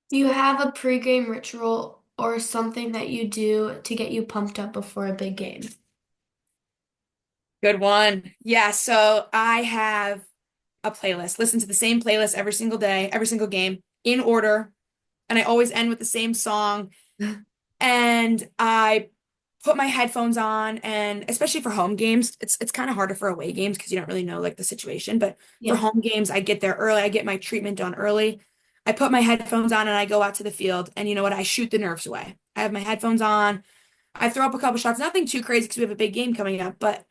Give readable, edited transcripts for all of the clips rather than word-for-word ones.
Do you have a pregame ritual or something that you do to get you pumped up before a big game? Good one. Yeah, so I have a playlist. Listen to the same playlist every single day, every single game in order, and I always end with the same song. And I put my headphones on, and especially for home games, it's kind of harder for away games because you don't really know like the situation, but for Yeah. home games, I get there early. I get my treatment done early. I put my headphones on and I go out to the field, and you know what? I shoot the nerves away. I have my headphones on. I throw up a couple shots, nothing too crazy because we have a big game coming up, but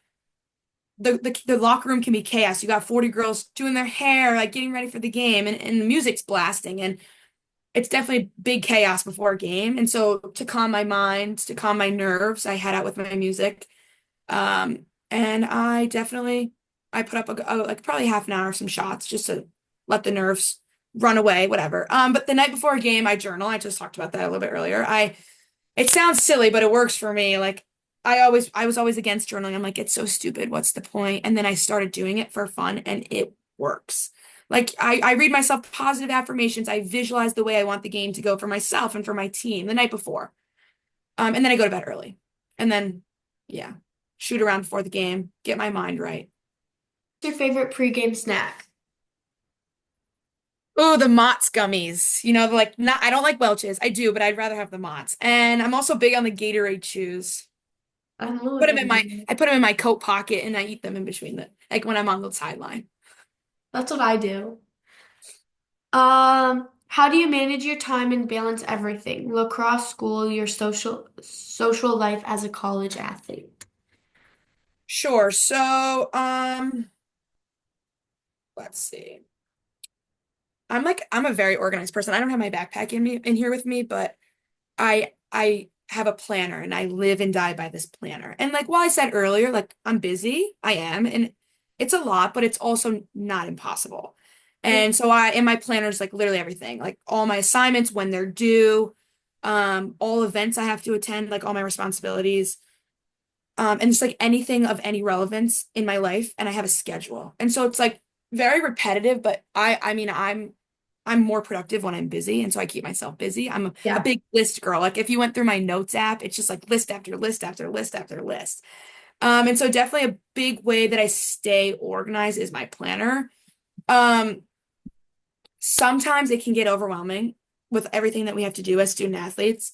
the locker room can be chaos. You got 40 girls doing their hair, like getting ready for the game, and the music's blasting, and it's definitely big chaos before a game. And so to calm my mind, to calm my nerves, I head out with my music. And I put up like probably half an hour of some shots just to let the nerves run away, whatever. But the night before a game, I journal. I just talked about that a little bit earlier. I It sounds silly, but it works for me. Like I was always against journaling. I'm like, it's so stupid. What's the point? And then I started doing it for fun and it works. Like I read myself positive affirmations. I visualize the way I want the game to go for myself and for my team the night before. And then I go to bed early. And then, yeah, shoot around before the game, get my mind right. What's your favorite pregame snack? Oh, the Mott's gummies. You know, like not I don't like Welch's. I do, but I'd rather have the Mott's. And I'm also big on the Gatorade chews. I don't know what that is. I put them in my coat pocket and I eat them in between like when I'm on the sideline. That's what I do. How do you manage your time and balance everything? Lacrosse, school, your social life as a college athlete. Sure. So, let's see. I'm a very organized person. I don't have my backpack in here with me, but I have a planner and I live and die by this planner. And like while I said earlier, like I'm busy, I am, and it's a lot, but it's also not impossible. And so I in my planner is like literally everything, like all my assignments when they're due, all events I have to attend, like all my responsibilities, and just like anything of any relevance in my life, and I have a schedule. And so it's like very repetitive, but I mean I'm more productive when I'm busy, and so I keep myself busy. I'm a Yeah. big list girl. Like if you went through my notes app, it's just like list after list after list after list. And so definitely a big way that I stay organized is my planner. Um, Sometimes it can get overwhelming with everything that we have to do as student athletes.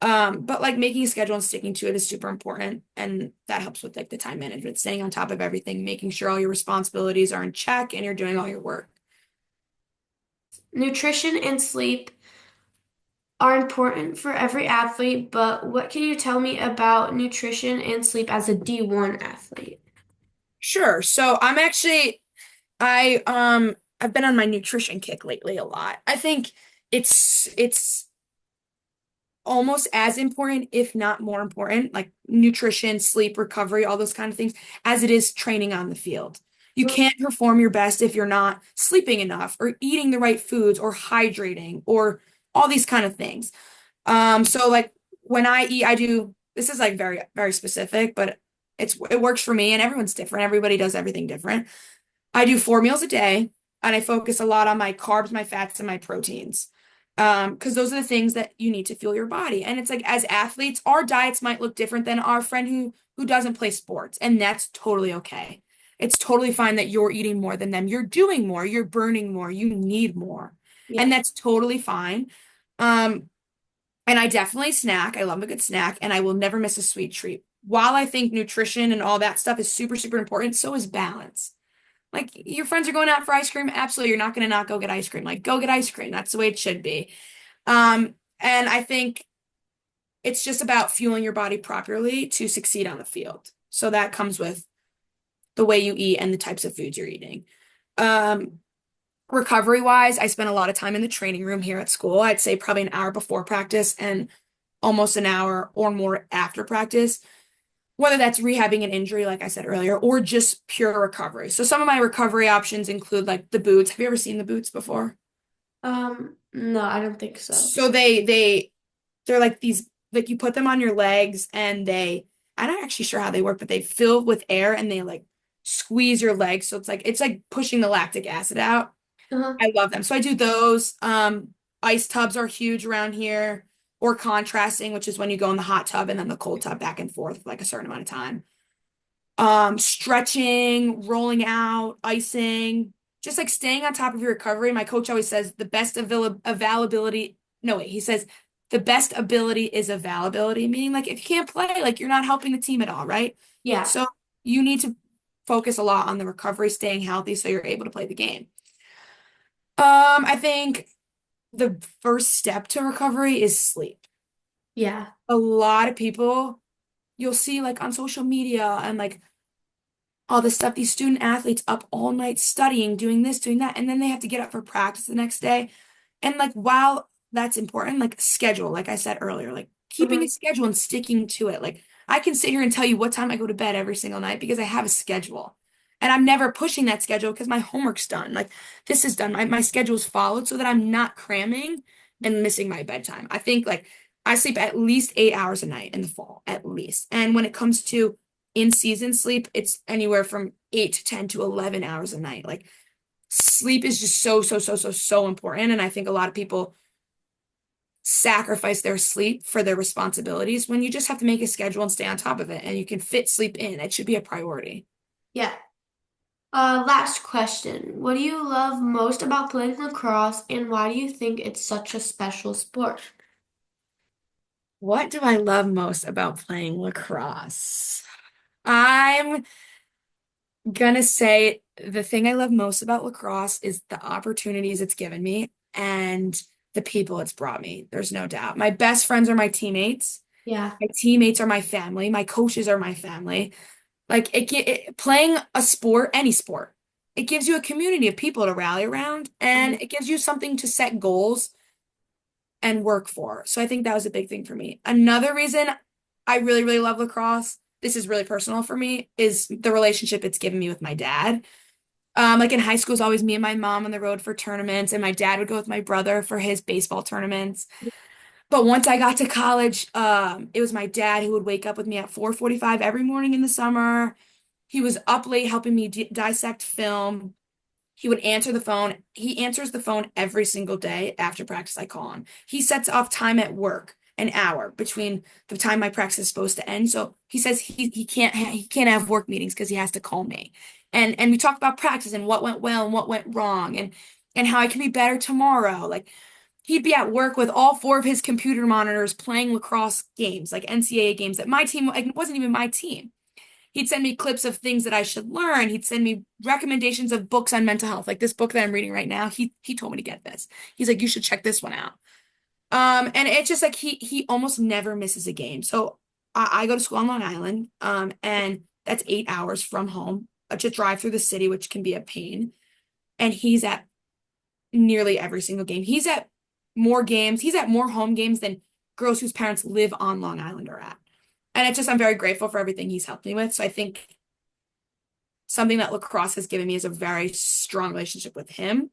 But like making a schedule and sticking to it is super important, and that helps with like the time management, staying on top of everything, making sure all your responsibilities are in check and you're doing all your work. Nutrition and sleep are important for every athlete, but what can you tell me about nutrition and sleep as a D1 athlete? Sure. I've been on my nutrition kick lately a lot. I think it's almost as important, if not more important, like nutrition, sleep, recovery, all those kind of things, as it is training on the field. You can't perform your best if you're not sleeping enough or eating the right foods or hydrating or all these kind of things. So like when I eat, I do this is like very, very specific, but it works for me and everyone's different. Everybody does everything different. I do 4 meals a day and I focus a lot on my carbs, my fats, and my proteins. Because those are the things that you need to fuel your body. And it's like as athletes, our diets might look different than our friend who doesn't play sports, and that's totally okay. It's totally fine that you're eating more than them. You're doing more, you're burning more, you need more. And Yeah. that's totally fine. Um, and I definitely snack. I love a good snack, and I will never miss a sweet treat. While I think nutrition and all that stuff is super, super important, so is balance. Like your friends are going out for ice cream, absolutely. You're not going to not go get ice cream. Like go get ice cream. That's the way it should be. And I think it's just about fueling your body properly to succeed on the field. So that comes with the way you eat and the types of foods you're eating. Um, Recovery wise, I spend a lot of time in the training room here at school. I'd say probably an hour before practice and almost an hour or more after practice, whether that's rehabbing an injury, like I said earlier, or just pure recovery. So some of my recovery options include like the boots. Have you ever seen the boots before? No, I don't think so. So they're like these like you put them on your legs and I'm not actually sure how they work, but they fill with air and they like squeeze your legs. So it's like pushing the lactic acid out. Uh-huh. I love them. So I do those. Ice tubs are huge around here, or contrasting, which is when you go in the hot tub and then the cold tub back and forth for like a certain amount of time. Stretching, rolling out, icing, just like staying on top of your recovery. My coach always says the best availability. No, wait, he says the best ability is availability, meaning like if you can't play, like you're not helping the team at all, right? Yeah. So you need to focus a lot on the recovery, staying healthy so you're able to play the game. I think the first step to recovery is sleep. Yeah. A lot of people you'll see like on social media and like all this stuff, these student athletes up all night studying, doing this, doing that, and then they have to get up for practice the next day. And like while that's important, like schedule, like I said earlier, like keeping a Mhm. schedule and sticking to it. Like I can sit here and tell you what time I go to bed every single night because I have a schedule. And I'm never pushing that schedule because my homework's done. Like this is done. My schedule's followed so that I'm not cramming and missing my bedtime. I think like I sleep at least 8 hours a night in the fall, at least. And when it comes to in season sleep, it's anywhere from 8 to 10 to 11 hours a night. Like sleep is just so important. And I think a lot of people sacrifice their sleep for their responsibilities when you just have to make a schedule and stay on top of it and you can fit sleep in. It should be a priority. Yeah. Last question. What do you love most about playing lacrosse, and why do you think it's such a special sport? What do I love most about playing lacrosse? I'm gonna say the thing I love most about lacrosse is the opportunities it's given me and the people it's brought me. There's no doubt. My best friends are my teammates. Yeah. My teammates are my family. My coaches are my family. Like playing a sport, any sport, it gives you a community of people to rally around and Mhm. it gives you something to set goals and work for. So I think that was a big thing for me. Another reason I really love lacrosse, this is really personal for me, is the relationship it's given me with my dad. Like in high school, it was always me and my mom on the road for tournaments, and my dad would go with my brother for his baseball tournaments. But once I got to college, it was my dad who would wake up with me at 4:45 every morning in the summer. He was up late helping me dissect film. He would answer the phone. He answers the phone every single day after practice I call him. He sets off time at work, an hour between the time my practice is supposed to end. So he says he can't have work meetings because he has to call me. And we talk about practice and what went well and what went wrong and how I can be better tomorrow. Like he'd be at work with all four of his computer monitors playing lacrosse games, like NCAA games that my team like, it wasn't even my team. He'd send me clips of things that I should learn. He'd send me recommendations of books on mental health, like this book that I'm reading right now. He told me to get this. He's like, you should check this one out. And it's just like he almost never misses a game. So I go to school on Long Island, and that's 8 hours from home to drive through the city, which can be a pain. And he's at nearly every single game. He's at more games. He's at more home games than girls whose parents live on Long Island are at. And it's just I'm very grateful for everything he's helped me with. So I think something that lacrosse has given me is a very strong relationship with him.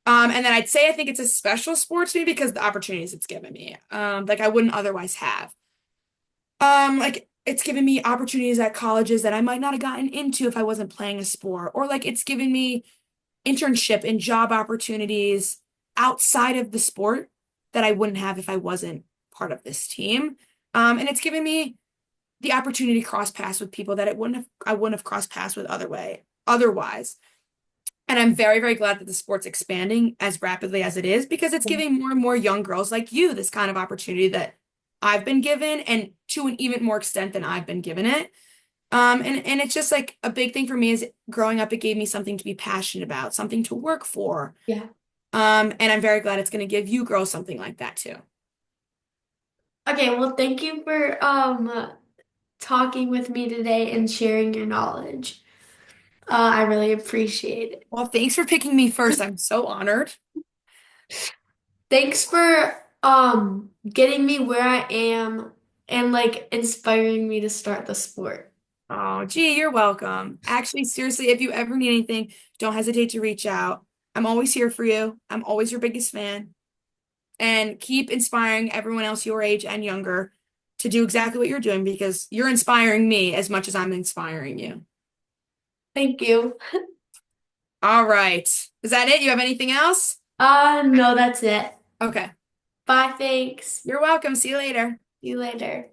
And then I'd say I think it's a special sport to me because the opportunities it's given me, like I wouldn't otherwise have. Like it's given me opportunities at colleges that I might not have gotten into if I wasn't playing a sport, or like it's given me internship and job opportunities outside of the sport that I wouldn't have if I wasn't part of this team. And it's given me the opportunity to cross paths with people that I wouldn't have crossed paths with otherwise. And I'm very glad that the sport's expanding as rapidly as it is because it's giving more and more young girls like you this kind of opportunity that I've been given and to an even more extent than I've been given it. And it's just like a big thing for me is growing up, it gave me something to be passionate about, something to work for. Yeah. And I'm very glad it's going to give you girls something like that too. Okay, well, thank you for talking with me today and sharing your knowledge. I really appreciate it. Well, thanks for picking me first. I'm so honored. Thanks for getting me where I am and like inspiring me to start the sport. Oh, gee, you're welcome. Actually, seriously, if you ever need anything, don't hesitate to reach out. I'm always here for you. I'm always your biggest fan. And keep inspiring everyone else your age and younger to do exactly what you're doing because you're inspiring me as much as I'm inspiring you. Thank you. All right. Is that it? You have anything else? No, that's it. Okay. Bye, thanks. You're welcome. See you later. See you later.